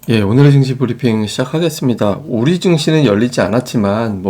예, 오늘의 증시 브리핑 시작하겠습니다. 우리 증시는 열리지 않았지만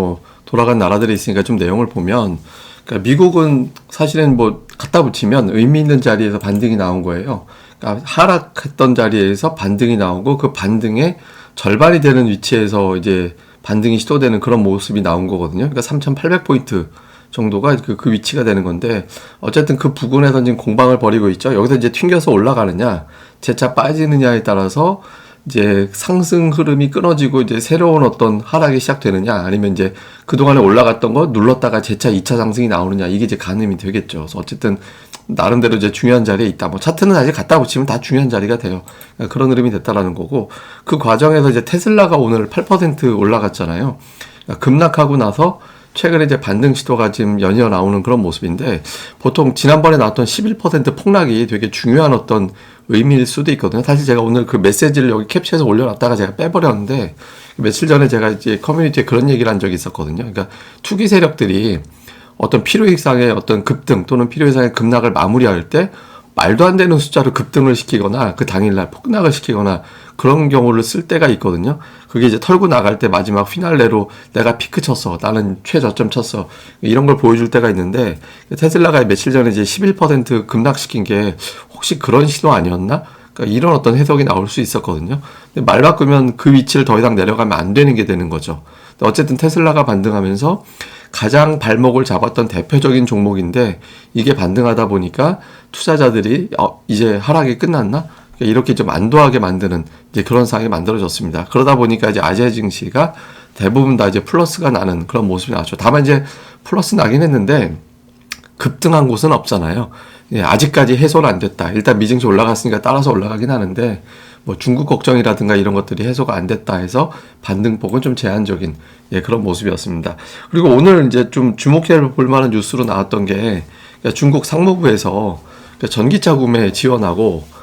돌아간 나라들이 있으니까 좀 내용을 보면, 그러니까 미국은 사실은 갖다 붙이면 의미 있는 자리에서 반등이 나온 거예요. 그러니까 하락했던 자리에서 반등이 나오고 그 반등의 절반이 되는 위치에서 이제 반등이 시도되는 그런 모습이 나온 거거든요. 그러니까 3,800포인트 정도가 그 위치가 되는 건데, 어쨌든 그 부근에서 지금 공방을 벌이고 있죠. 여기서 이제 튕겨서 올라가느냐, 재차 빠지느냐에 따라서 이제 상승 흐름이 끊어지고 이제 새로운 어떤 하락이 시작되느냐, 아니면 이제 그동안에 올라갔던 거 눌렀다가 재차 2차 상승이 나오느냐, 이게 이제 가늠이 되겠죠. 그래서 어쨌든 나름대로 이제 중요한 자리에 있다. 차트는 사실 갖다 붙이면 다 중요한 자리가 돼요. 그러니까 그런 흐름이 됐다라는 거고, 그 과정에서 이제 테슬라가 오늘 8% 올라갔잖아요. 그러니까 급락하고 나서 최근에 이제 반등 시도가 지금 연이어 나오는 그런 모습인데, 보통 지난번에 나왔던 11% 폭락이 되게 중요한 어떤 의미일 수도 있거든요. 사실 제가 오늘 그 메시지를 여기 캡처해서 올려놨다가 제가 빼버렸는데, 며칠 전에 제가 이제 커뮤니티에 그런 얘기를 한 적이 있었거든요. 그러니까 투기 세력들이 어떤 필요이상의 어떤 급등 또는 필요이상의 급락을 마무리할 때 말도 안 되는 숫자로 급등을 시키거나 그 당일날 폭락을 시키거나 그런 경우를 쓸 때가 있거든요. 그게 이제 털고 나갈 때 마지막 피날레로 내가 피크 쳤어, 나는 최저점 쳤어, 이런 걸 보여줄 때가 있는데, 테슬라가 며칠 전에 이제 11% 급락시킨 게 혹시 그런 신호 아니었나? 그러니까 이런 어떤 해석이 나올 수 있었거든요. 근데 말 바꾸면 그 위치를 더 이상 내려가면 안 되는 게 되는 거죠. 어쨌든 테슬라가 반등하면서 가장 발목을 잡았던 대표적인 종목인데, 이게 반등하다 보니까 투자자들이 이제 하락이 끝났나? 이렇게 좀 안도하게 만드는 이제 그런 상황이 만들어졌습니다. 그러다 보니까 이제 아시아 증시가 대부분 다 이제 플러스가 나는 그런 모습이 나왔죠. 다만 이제 플러스 나긴 했는데 급등한 곳은 없잖아요. 예, 아직까지 해소는 안 됐다. 일단 미증시 올라갔으니까 따라서 올라가긴 하는데, 중국 걱정이라든가 이런 것들이 해소가 안 됐다 해서 반등폭은 좀 제한적인 그런 모습이었습니다. 그리고 오늘 이제 좀 주목해 볼 만한 뉴스로 나왔던 게, 그러니까 중국 상무부에서 그러니까 전기차 구매 지원하고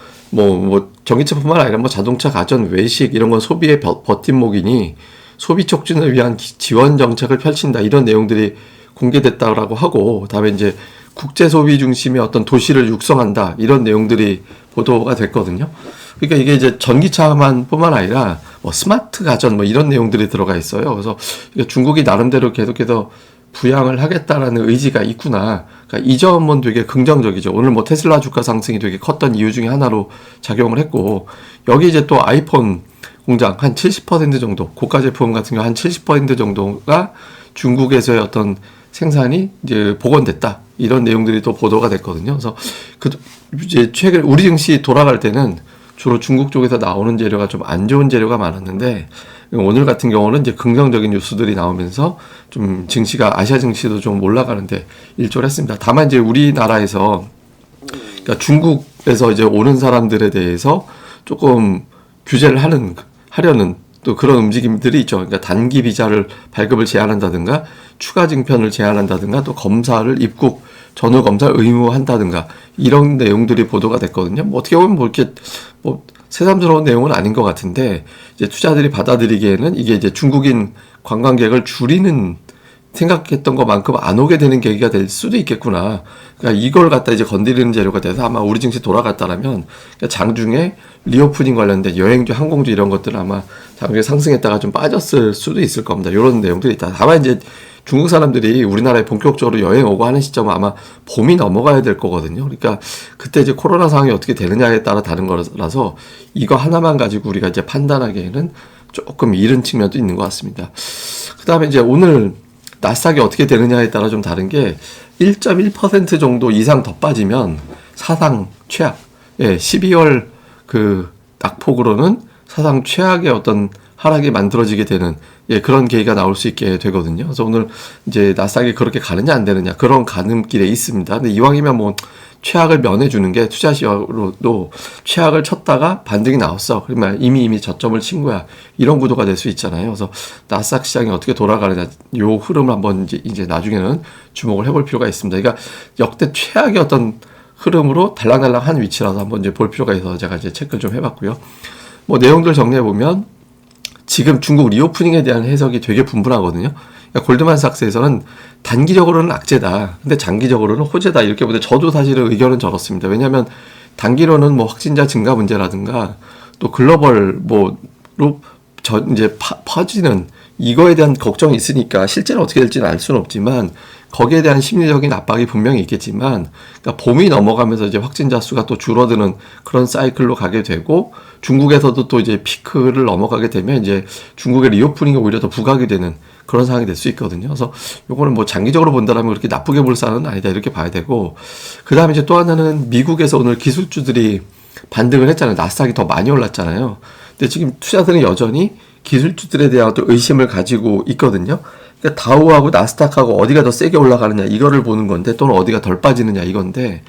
전기차뿐만 아니라 자동차, 가전, 외식 이런 건 소비의 버팀목이니 소비 촉진을 위한 지원 정책을 펼친다, 이런 내용들이 공개됐다라고 하고, 다음에 이제 국제 소비 중심의 어떤 도시를 육성한다, 이런 내용들이 보도가 됐거든요. 그러니까 이게 이제 전기차만 뿐만 아니라 스마트 가전 이런 내용들이 들어가 있어요. 그래서 중국이 나름대로 계속해서 부양을 하겠다라는 의지가 있구나. 그러니까 이 점은 되게 긍정적이죠. 오늘 테슬라 주가 상승이 되게 컸던 이유 중에 하나로 작용을 했고, 여기 이제 또 아이폰 공장 한 70% 정도, 고가 제품 같은 경우 한 70% 정도가 중국에서의 어떤 생산이 이제 복원됐다, 이런 내용들이 또 보도가 됐거든요. 그래서 이제 최근 우리 증시 돌아갈 때는 주로 중국 쪽에서 나오는 재료가 좀 안 좋은 재료가 많았는데, 오늘 같은 경우는 이제 긍정적인 뉴스들이 나오면서 좀 증시가, 아시아 증시도 좀 올라가는데 일조를 했습니다. 다만 이제 우리나라에서, 그러니까 중국에서 이제 오는 사람들에 대해서 조금 규제를 하려는 또 그런 움직임들이 있죠. 그러니까 단기 비자를 발급을 제한한다든가, 추가 증편을 제한한다든가, 또 검사를 입국 전후 검사 의무한다든가, 이런 내용들이 보도가 됐거든요. 어떻게 보면 이렇게 새삼스러운 내용은 아닌 것 같은데, 이제 투자들이 받아들이기에는 이게 이제 중국인 관광객을 줄이는, 생각했던 것만큼 안 오게 되는 계기가 될 수도 있겠구나. 그러니까 이걸 갖다 이제 건드리는 재료가 돼서 아마 우리 증시 돌아갔다라면, 그러니까 장중에 리오프닝 관련된 여행주, 항공주 이런 것들은 아마 장중에 상승했다가 좀 빠졌을 수도 있을 겁니다. 이런 내용들이 있다. 다만 이제 중국 사람들이 우리나라에 본격적으로 여행 오고 하는 시점은 아마 봄이 넘어가야 될 거거든요. 그러니까 그때 이제 코로나 상황이 어떻게 되느냐에 따라 다른 거라서 이거 하나만 가지고 우리가 이제 판단하기에는 조금 이른 측면도 있는 것 같습니다. 그 다음에 이제 오늘 나스닥이 어떻게 되느냐에 따라 좀 다른 게, 1.1% 정도 이상 더 빠지면 사상 최악, 12월 그 낙폭으로는 사상 최악의 어떤 하락이 만들어지게 되는 그런 계기가 나올 수 있게 되거든요. 그래서 오늘 이제 나스닥이 그렇게 가느냐 안 되느냐, 그런 가늠길에 있습니다. 근데 이왕이면 최악을 면해주는 게, 투자 시장으로도 최악을 쳤다가 반등이 나왔어, 그러면 이미 저점을 친 거야, 이런 구도가 될 수 있잖아요. 그래서 나스닥 시장이 어떻게 돌아가느냐, 요 흐름을 한번 이제 나중에는 주목을 해볼 필요가 있습니다. 그러니까 역대 최악의 어떤 흐름으로 달랑달랑한 위치라서 한번 이제 볼 필요가 있어서 제가 이제 체크를 좀 해봤고요. 내용들 정리해 보면 지금 중국 리오프닝에 대한 해석이 되게 분분하거든요. 그러니까 골드만삭스에서는 단기적으로는 악재다, 근데 장기적으로는 호재다, 이렇게 보는데 저도 사실은 의견은 적었습니다. 왜냐하면 단기로는 확진자 증가 문제라든가 또 글로벌 이제 퍼지는 이거에 대한 걱정이 있으니까 실제로 어떻게 될지는 알 수는 없지만 거기에 대한 심리적인 압박이 분명히 있겠지만, 그러니까 봄이 넘어가면서 이제 확진자 수가 또 줄어드는 그런 사이클로 가게 되고, 중국에서도 또 이제 피크를 넘어가게 되면 이제 중국의 리오프닝이 오히려 더 부각이 되는 그런 상황이 될 수 있거든요. 그래서 요거는 뭐 장기적으로 본다면 그렇게 나쁘게 볼 사안은 아니다 이렇게 봐야 되고, 그 다음에 이제 또 하나는 미국에서 오늘 기술주들이 반등을 했잖아요. 나스닥이 더 많이 올랐잖아요. 근데 지금 투자들은 여전히 기술주들에 대한 또 의심을 가지고 있거든요. 그러니까 다우하고 나스닥하고 어디가 더 세게 올라가느냐 이거를 보는 건데, 또는 어디가 덜 빠지느냐 이건데,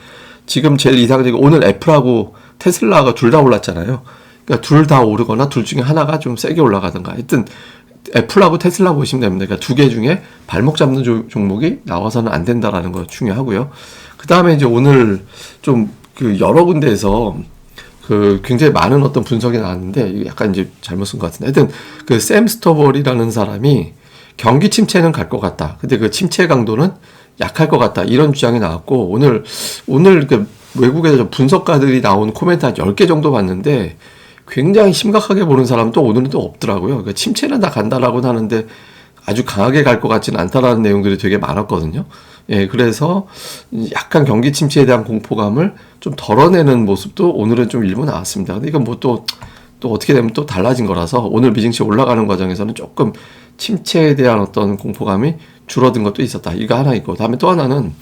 지금 제일 이상적인 오늘 애플하고 테슬라가 둘 다 올랐잖아요. 그러니까 둘 다 오르거나 둘 중에 하나가 좀 세게 올라가든가. 하여튼 애플하고 테슬라 보시면 됩니다. 그러니까 두 개 중에 발목 잡는 종목이 나와서는 안 된다라는 거 중요하고요. 그 다음에 이제 오늘 좀 그 여러 군데에서 그 굉장히 많은 어떤 분석이 나왔는데 약간 이제 잘못 쓴 것 같은데, 하여튼 그 샘 스토벌이라는 사람이 경기 침체는 갈 것 같다. 근데 그 침체 강도는 약할 것 같다. 이런 주장이 나왔고, 오늘 그 외국에서 분석가들이 나온 코멘트 한 10개 정도 봤는데 굉장히 심각하게 보는 사람은 또 오늘은 또 없더라고요. 그러니까 침체는 다 간다라고는 하는데 아주 강하게 갈 것 같지는 않다라는 내용들이 되게 많았거든요. 예, 그래서 약간 경기 침체에 대한 공포감을 좀 덜어내는 모습도 오늘은 좀 일부 나왔습니다. 근데 이건 뭐 또 어떻게 되면 또 달라진 거라서 오늘 미증시 올라가는 과정에서는 조금 침체에 대한 어떤 공포감이 줄어든 것도 있었다. 이거 하나 있고, 다음에 또 하나는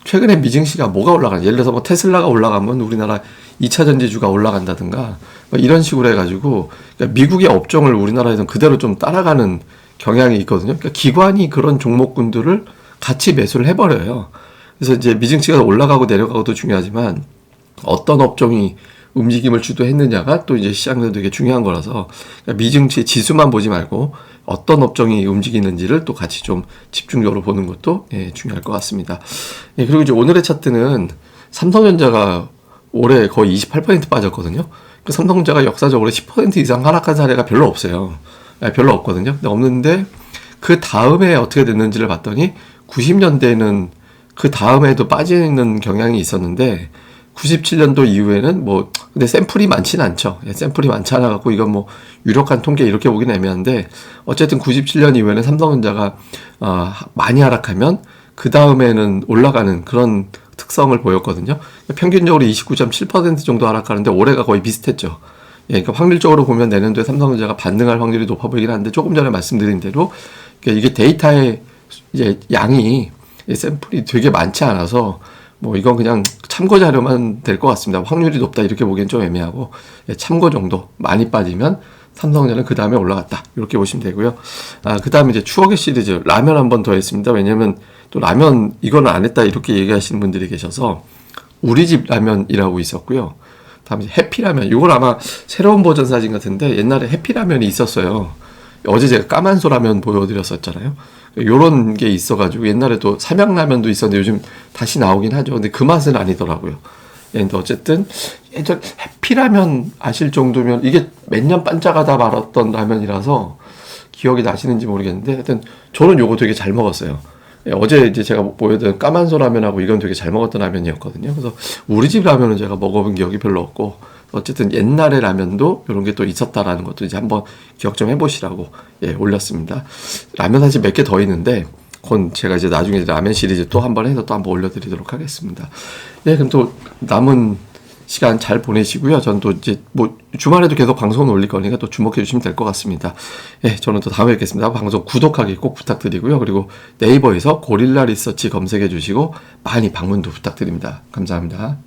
최근에 미증시가 뭐가 올라가는, 예를 들어서 뭐 테슬라가 올라가면 우리나라 2차 전지주가 올라간다든가 뭐 이런 식으로 해가지고, 그러니까 미국의 업종을 우리나라에서는 그대로 좀 따라가는 경향이 있거든요. 그러니까 기관이 그런 종목군들을 같이 매수를 해버려요. 그래서 이제 미증시가 올라가고 내려가고도 중요하지만 어떤 업종이 움직임을 주도했느냐가 또 이제 시장에서 되게 중요한 거라서, 그러니까 미증시 지수만 보지 말고 어떤 업종이 움직이는지를 또 같이 좀 집중적으로 보는 것도 중요할 것 같습니다. 그리고 이제 오늘의 차트는 삼성전자가 올해 거의 28% 빠졌거든요. 그 삼성전자가 역사적으로 10% 이상 하락한 사례가 별로 없어요. 별로 없거든요. 근데 없는데 그 다음에 어떻게 됐는지를 봤더니 90년대에는 그 다음에도 빠지는 경향이 있었는데 97년도 이후에는 뭐 근데 샘플이 많지는 않죠. 샘플이 많지 않아 갖고 이건 뭐 유력한 통계 이렇게 보기는 애매한데, 어쨌든 97년 이후에는 삼성전자가 많이 하락하면 그 다음에는 올라가는 그런 특성을 보였거든요. 평균적으로 29.7% 정도 하락하는데 올해가 거의 비슷했죠. 그러니까 확률적으로 보면 내년도에 삼성전자가 반등할 확률이 높아 보이긴 한데, 조금 전에 말씀드린 대로 그러니까 이게 데이터의 이제 양이 샘플이 되게 많지 않아서 뭐 이건 그냥 참고 자료만 될 것 같습니다. 확률이 높다 이렇게 보기엔 좀 애매하고, 참고 정도. 많이 빠지면 삼성전자는 그 다음에 올라갔다 이렇게 보시면 되고요. 그 다음에 이제 추억의 시리즈 라면 한 번 더 했습니다. 왜냐면 또 라면 이거는 안 했다 이렇게 얘기하시는 분들이 계셔서 우리 집 라면이라고 있었고요. 다음에 해피라면, 이건 아마 새로운 버전 사진 같은데 옛날에 해피라면이 있었어요. 어제 제가 까만소 라면 보여드렸었잖아요. 요런 게 있어가지고 옛날에 또 삼양라면도 있었는데 요즘 다시 나오긴 하죠. 근데 그 맛은 아니더라고요. 근데 어쨌든 예전 해피라면 아실 정도면 이게 몇 년 반짝하다 말았던 라면이라서 기억이 나시는지 모르겠는데, 하여튼 저는 요거 되게 잘 먹었어요. 어제 이제 제가 보여드린 까만소 라면하고 이건 되게 잘 먹었던 라면이었거든요. 그래서 우리 집 라면은 제가 먹어본 기억이 별로 없고, 어쨌든 옛날의 라면도 이런 게 또 있었다라는 것도 이제 한번 기억 좀 해보시라고 올렸습니다. 라면 사실 몇 개 더 있는데 그건 제가 이제 나중에 라면 시리즈 또 한번 해서 또 한번 올려드리도록 하겠습니다. 그럼 또 남은 시간 잘 보내시고요. 저는 또 이제 뭐 주말에도 계속 방송을 올릴 거니까 또 주목해 주시면 될 것 같습니다. 저는 또 다음에 뵙겠습니다. 방송 구독하기 꼭 부탁드리고요. 그리고 네이버에서 고릴라 리서치 검색해 주시고 많이 방문도 부탁드립니다. 감사합니다.